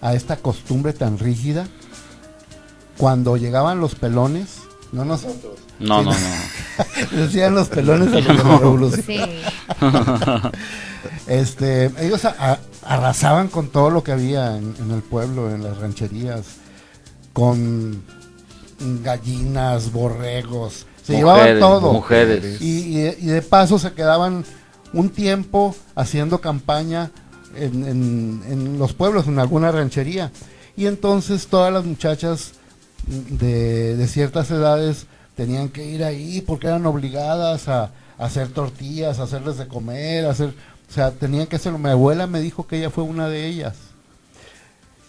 a esta costumbre tan rígida, cuando llegaban los pelones, no nosotros, No, no, sino- no. decían los pelones de la revolución. Sí. Ellos arrasaban con todo lo que había en el pueblo, en las rancherías, con gallinas, borregos, se llevaban todo. Mujeres. Y de paso se quedaban un tiempo haciendo campaña en los pueblos, en alguna ranchería. Y entonces todas las muchachas de ciertas edades tenían que ir ahí porque eran obligadas a hacer tortillas, a hacerles de comer, o sea, tenían que hacerlo. Mi abuela me dijo que ella fue una de ellas.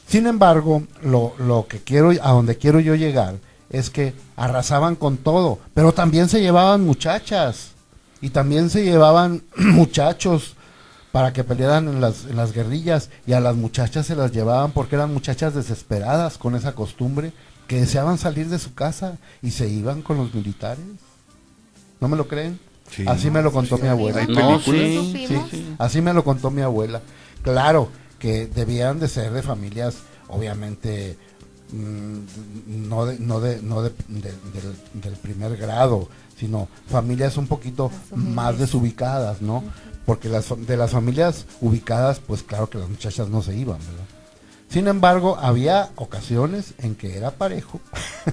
Sin embargo, lo que quiero, a donde quiero yo llegar, es que arrasaban con todo, pero también se llevaban muchachas y también se llevaban muchachos para que pelearan en las guerrillas, y a las muchachas se las llevaban porque eran muchachas desesperadas con esa costumbre, que deseaban salir de su casa y se iban con los militares. ¿No me lo creen? Sí. Así me lo contó mi abuela. Hay No, películas. sí, Sí. sí. Así me lo contó mi abuela. Claro que debían de ser de familias, obviamente, del primer grado, sino familias un poquito más desubicadas, ¿no? Porque de las familias ubicadas, pues claro que las muchachas no se iban, ¿verdad? Sin embargo, había ocasiones en que era parejo.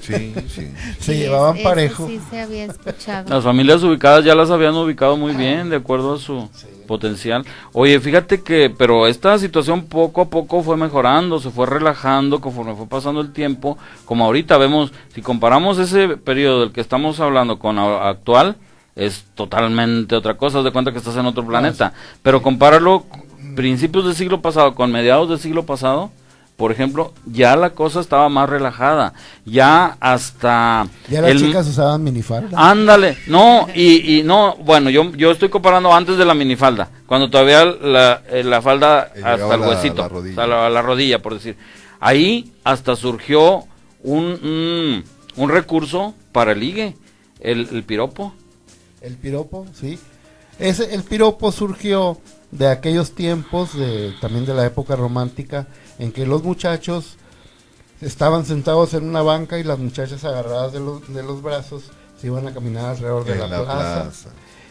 Sí, sí. Se Sí, llevaban eso parejo. Sí, se había escuchado. Las familias ubicadas ya las habían ubicado muy bien, de acuerdo a su potencial. Oye, fíjate que, pero esta situación poco a poco fue mejorando, se fue relajando conforme fue pasando el tiempo. Como ahorita vemos, si comparamos ese periodo del que estamos hablando con actual, es totalmente otra cosa. Haz de cuenta que estás en otro planeta. Pero compáralo principios del siglo pasado con mediados del siglo pasado. Por ejemplo, ya la cosa estaba más relajada, ya hasta... Ya las chicas usaban minifalda. Ándale, no, y no, bueno, yo estoy comparando antes de la minifalda, cuando todavía la falda Llegaba hasta el la huesito, rodilla. o sea, la rodilla, por decir. Ahí hasta surgió un recurso para el ligue, el piropo. El piropo, sí. El piropo surgió de aquellos tiempos, también de la época romántica, en que los muchachos estaban sentados en una banca y las muchachas agarradas de los brazos se iban a caminar alrededor de la plaza.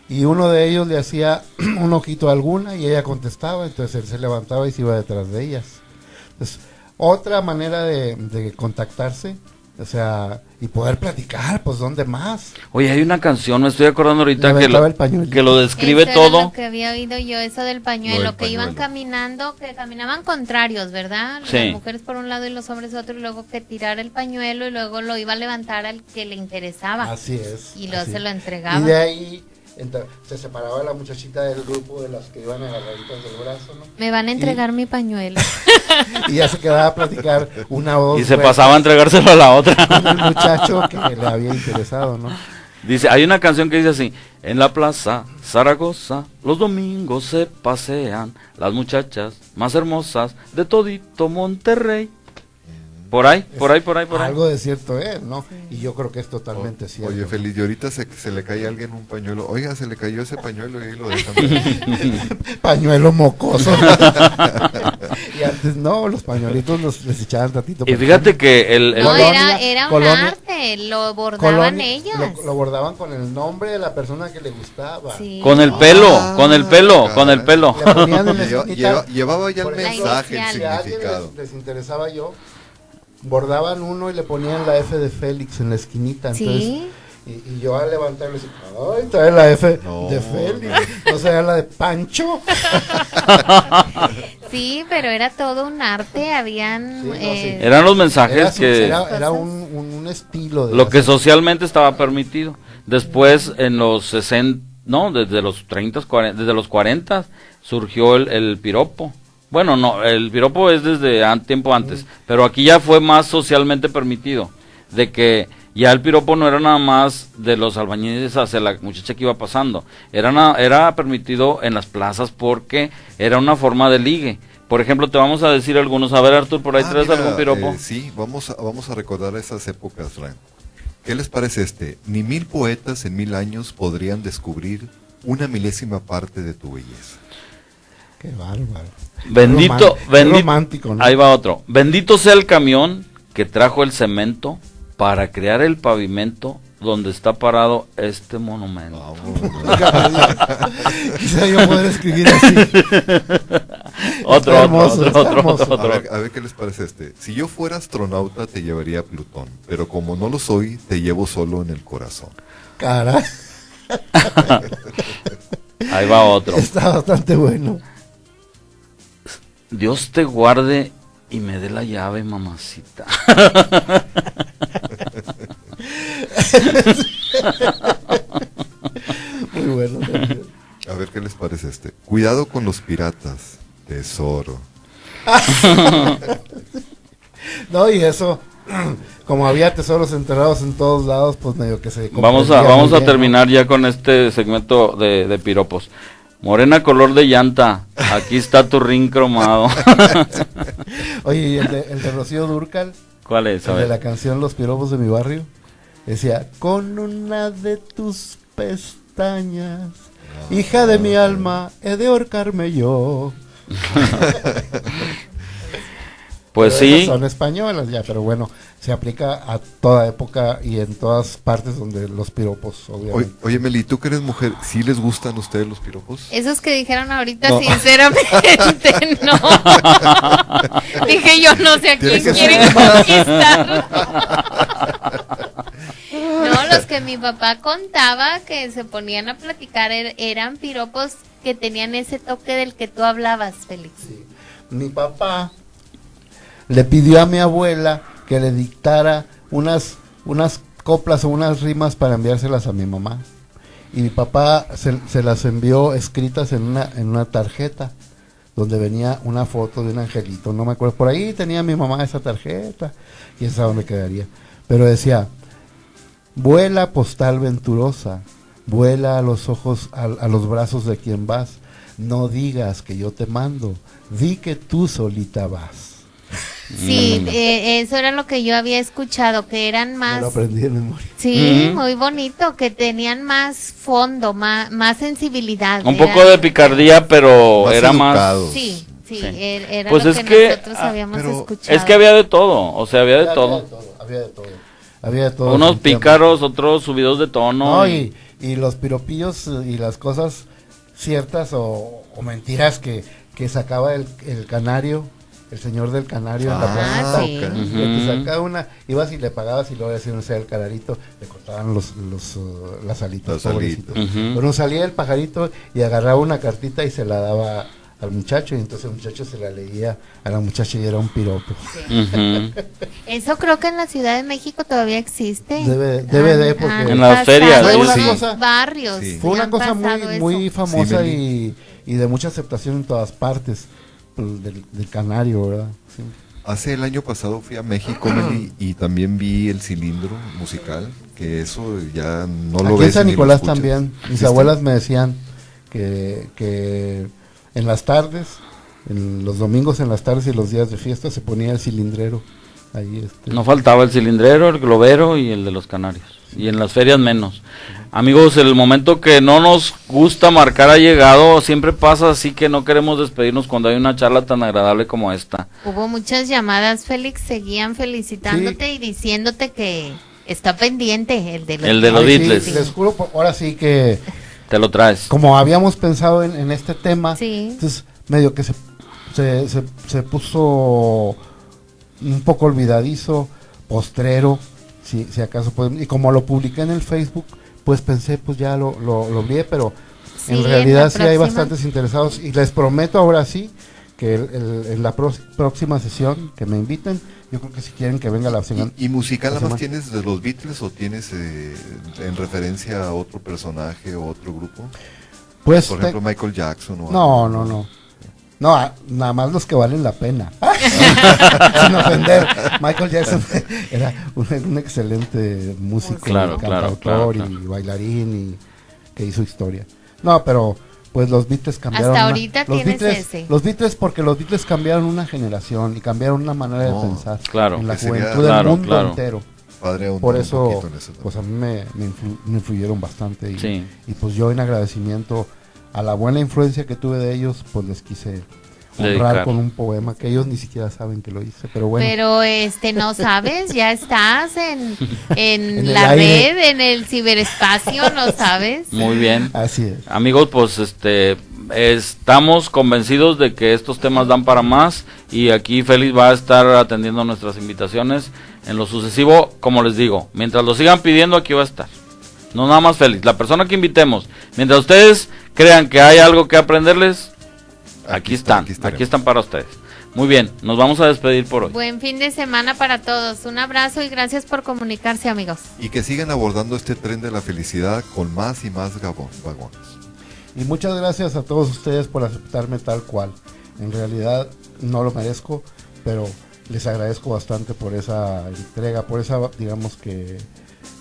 Y uno de ellos le hacía un ojito a alguna y ella contestaba, entonces él se levantaba y se iba detrás de ellas. Entonces, otra manera de contactarse, o sea, y poder platicar, pues ¿dónde más? Oye, hay una canción, me estoy acordando ahorita que que lo describe eso todo. Era lo que había oído yo, eso del pañuelo, que iban caminando, que caminaban contrarios, ¿verdad? Sí. Las mujeres por un lado y los hombres otro, y luego que tirar el pañuelo y luego lo iba a levantar al que le interesaba. Así es. Y luego así se lo es. entregaba. Y de ahí se separaba la muchachita del grupo de las que iban agarraditas del brazo, ¿no? Me van a entregar mi pañuelo. Y ya se quedaba a platicar una o dos Y se veces pasaba a entregárselo a la otra. con el muchacho que le había interesado, ¿no? Dice, hay una canción que dice así: en la plaza Zaragoza los domingos se pasean las muchachas más hermosas de todito Monterrey. Por ahí. Algo de cierto es, ¿no? Y yo creo que es totalmente cierto. Oye, Feliz, y ahorita se le cae a alguien un pañuelo. Oiga, se le cayó ese pañuelo y ahí lo dejan. Pañuelo mocoso. Y antes no, los pañuelitos les echaban ratito. Y fíjate que el No, Colonia- era un Colonia- arte, lo bordaban ellas. Lo bordaban con el nombre de la persona que le gustaba. Sí. con el pelo, caray. con el pelo. Le ponían en la esquinita, Llevaba ya el por ejemplo, mensaje, el la si a alguien significado. les interesaba yo, bordaban uno y le ponían la F de Félix en la esquinita. Entonces, Sí. y yo al levantarlo decía, ay, trae la F No, de Félix, no sea la de Pancho. Sí, pero era todo un arte, habían... Sí, no, sí. Eran los mensajes que Era un estilo de lo que hacer- socialmente estaba permitido. Después en los 60, no, desde los 30, 40, desde los 40 surgió el piropo. Bueno, no, el piropo es desde tiempo antes, pero aquí ya fue más socialmente permitido, de que ya el piropo no era nada más de los albañiles hacia la muchacha que iba pasando, era permitido en las plazas porque era una forma de ligue. Por ejemplo, te vamos a decir algunos. A ver, Artur, por ahí traes Mira, algún piropo. sí, vamos a recordar esas épocas, Fran. ¿Qué les parece este? Ni 1000 poetas en 1000 años podrían descubrir una milésima parte de tu belleza. Qué bárbaro. Bendito, Qué bendito. romántico, ¿no? Ahí va otro. Bendito sea el camión que trajo el cemento para crear el pavimento donde está parado este monumento. Quizá yo poder escribir así. Otro, hermoso, está hermoso. A ver qué les parece este. Si yo fuera astronauta te llevaría a Plutón, pero como no lo soy, te llevo solo en el corazón. Caray, Ahí va otro. está bastante bueno. Dios te guarde y me dé la llave, mamacita. Muy bueno. también. A ver qué les parece este. Cuidado con los piratas, tesoro. No, y eso, como había tesoros enterrados en todos lados, pues medio que se Vamos comprendía muy a bien, terminar ya con este segmento de piropos. Morena color de llanta, aquí está tu ring cromado. ¿no? Oye, y el de Rocío Dúrcal, ¿Cuál es? A el de ver. la canción Los piropos de mi barrio, decía, con una de tus pestañas, hija de mi alma, he de ahorcarme yo. Pues Pero sí. esas son españolas ya, pero bueno, se aplica a toda época y en todas partes donde los piropos, obviamente. Oye, Meli, tú que eres mujer, ¿sí les gustan a ustedes los piropos? Esos que dijeron ahorita, No. sinceramente, no. Dije yo, no sé a Tiene quién que quieren conquistar. No, los que mi papá contaba que se ponían a platicar eran piropos que tenían ese toque del que tú hablabas, Félix. Mi papá le pidió a mi abuela que le dictara unas coplas o unas rimas para enviárselas a mi mamá. Y mi papá se las envió escritas en una tarjeta donde venía una foto de un angelito. No me acuerdo, por ahí tenía mi mamá esa tarjeta, quién sabe dónde quedaría. Pero decía, vuela postal venturosa, vuela a los ojos, a los brazos de quien vas, no digas que yo te mando, di que tú solita vas. Sí, eso era lo que yo había escuchado, que eran Me más... lo aprendí de memoria. Sí, muy bonito, que tenían más fondo, más sensibilidad. Un poco de picardía, pero Más era más... educados. Sí, Sí. era Pues lo es que que, nosotros habíamos pero escuchado. Es que había de todo, o sea, había de todo. Había de todo. Había de todo. Unos definitivamente. pícaros, otros subidos de tono. No, y los piropillos y las cosas ciertas o mentiras que sacaba el canario, el señor del canario en la placita. sí. ok. Ujú. Que te sacaba una, ibas y le pagabas y luego decían, el canarito, le cortaban las alitas, Las pobrecito. alitas. Ujú. Pero salía el pajarito y agarraba una cartita y se la daba al muchacho, y entonces el muchacho se la leía a la muchacha y era un piropo. Ujú. Eso creo que en la Ciudad de México todavía existe. Debe de, porque- En las ferias, Fue una sí. cosa- barrios. Sí. Fue una han cosa pasado muy eso. famosa Sí, y de mucha aceptación en todas partes, pues, del canario, ¿verdad? Sí. Hace el año pasado fui a México, Meli, y también vi el cilindro musical, que eso ya no lo Aquí ves en San ni lo Nicolás escuchas. también, mis ¿Viste? abuelas me decían que en las tardes, en los domingos en las tardes y los días de fiesta se ponía el cilindrero. Ahí No faltaba el cilindrero, el globero y el de los canarios. Y en las ferias menos. Amigos, el momento que no nos gusta marcar ha llegado. Siempre pasa así que no queremos despedirnos cuando hay una charla tan agradable como esta. Hubo muchas llamadas, Félix, seguían felicitándote y diciéndote que está pendiente el de los, El de los Ay, sí, Beatles. les juro, ahora sí que Te lo traes. como habíamos pensado en este tema, Sí. entonces medio que se puso un poco olvidadizo, postrero, si acaso podemos, y como lo publiqué en el Facebook, pues pensé, pues ya lo olvidé, pero Sí, en en realidad la sí hay próxima. bastantes interesados, y les prometo ahora sí que en la próxima sesión que me inviten, yo creo que si quieren que venga la semana. ¿Y musical la nada más semana. tienes de los Beatles o tienes en referencia a otro personaje o otro grupo? Pues Por ejemplo, Michael Jackson o no, algo. no, nada más los que valen la pena. Sin ofender, Michael Jackson era un excelente músico, Claro, cantautor claro, claro. y bailarín y que hizo historia. No, pero pues los Beatles cambiaron. Hasta ahorita los tienes Beatles, ese. Los Beatles, porque los Beatles cambiaron una generación y cambiaron una manera No, de pensar claro. en la Que sería- juventud del claro, mundo claro. entero. Padre, ahondar Por un eso, poquito en eso también. pues a mí me influyeron bastante y, Sí. y pues yo en agradecimiento a la buena influencia que tuve de ellos, pues les quise honrar Dedicar. con un poema que ellos ni siquiera saben que lo hice, pero bueno. Pero no sabes, ya estás en el la aire. red, en el ciberespacio, ¿no sabes? Muy bien. Así es. Amigos, pues estamos convencidos de que estos temas dan para más y aquí Félix va a estar atendiendo nuestras invitaciones en lo sucesivo, como les digo, mientras lo sigan pidiendo aquí va a estar. No nada más Félix, la persona que invitemos, mientras ustedes crean que hay algo que aprenderles, aquí están para ustedes. Muy bien, nos vamos a despedir por hoy. Buen fin de semana para todos. Un abrazo y gracias por comunicarse, amigos. Y que sigan abordando este tren de la felicidad con más y más vagones. Y muchas gracias a todos ustedes por aceptarme tal cual. En realidad no lo merezco, pero les agradezco bastante por esa entrega, por esa, digamos que,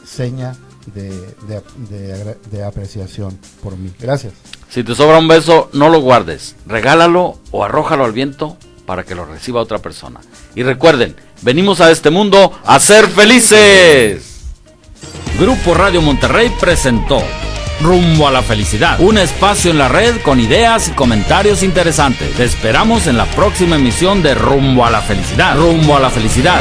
seña de apreciación por mí. Gracias. Si te sobra un beso, no lo guardes, regálalo o arrójalo al viento para que lo reciba otra persona. Y recuerden, venimos a este mundo a ser felices. Grupo Radio Monterrey presentó Rumbo a la Felicidad, un espacio en la red con ideas y comentarios interesantes. Te esperamos en la próxima emisión de Rumbo a la Felicidad. Rumbo a la Felicidad.